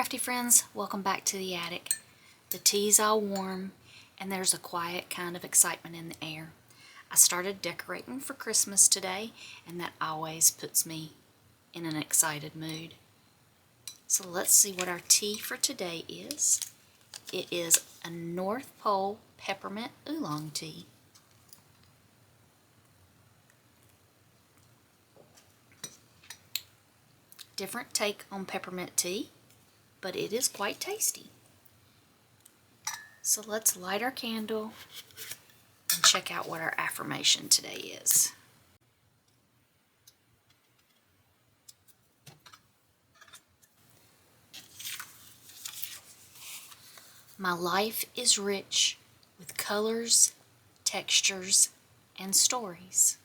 crafty friends, welcome back to the attic. The tea's all warm and there's a quiet kind of excitement in the air. I started decorating for Christmas today and that always puts me in an excited mood. So let's see what our tea for today is. It is a North Pole peppermint oolong tea. Different take on peppermint tea, but it is quite tasty. So let's light our candle and check out what our affirmation today is. My life is rich with colors, textures, and stories.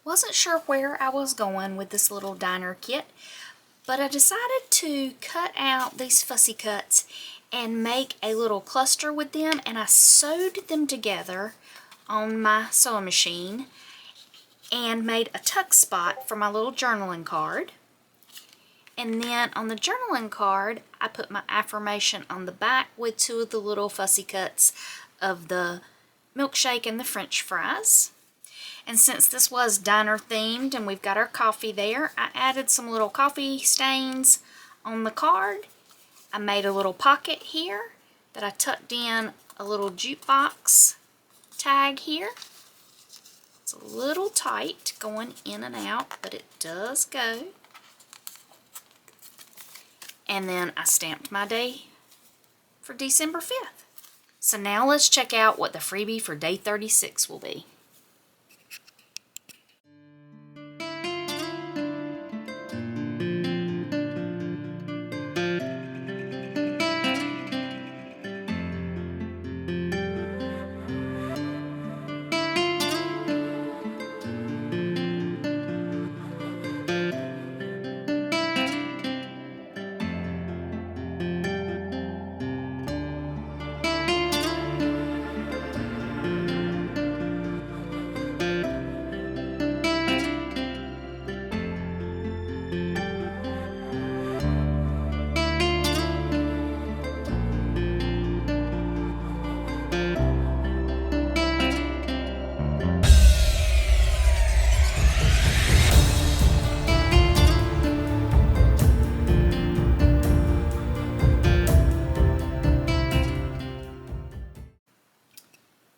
Wasn't sure where I was going with this little diner kit, but I decided to cut out these fussy cuts and make a little cluster with them, and I sewed them together on my sewing machine and made a tuck spot for my little journaling card. And then on the journaling card, I put my affirmation on the back with 2 of the little fussy cuts of the milkshake and the french fries. And since this was diner themed and we've got our coffee there, I added some little coffee stains on the card. I made a little pocket here that I tucked in a little jukebox tag here. It's a little tight going in and out, but it does go. And then I stamped my day for December 5th. So now let's check out what the freebie for day 36 will be.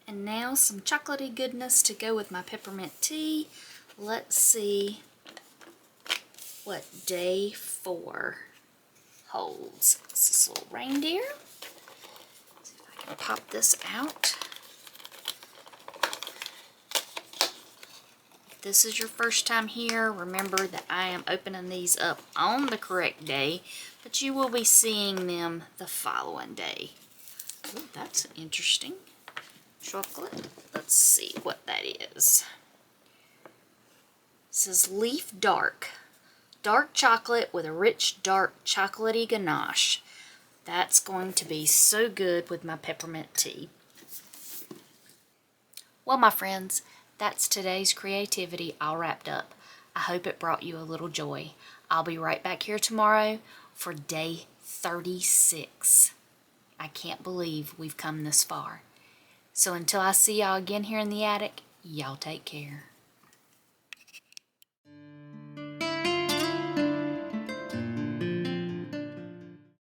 And now some chocolatey goodness to go with my peppermint tea. Let's see what day 4 holds. It's this little reindeer. See if I can pop this out. If this is your first time here, remember that I am opening these up on the correct day, but you will be seeing them the following day. Ooh, that's interesting. Chocolate. Let's see what that is. It says Leaf Dark. Dark chocolate with a rich, dark, chocolatey ganache. That's going to be so good with my peppermint tea. Well, my friends, that's today's creativity all wrapped up. I hope it brought you a little joy. I'll be right back here tomorrow for day 36. I can't believe we've come this far. So until I see y'all again here in the attic, y'all take care.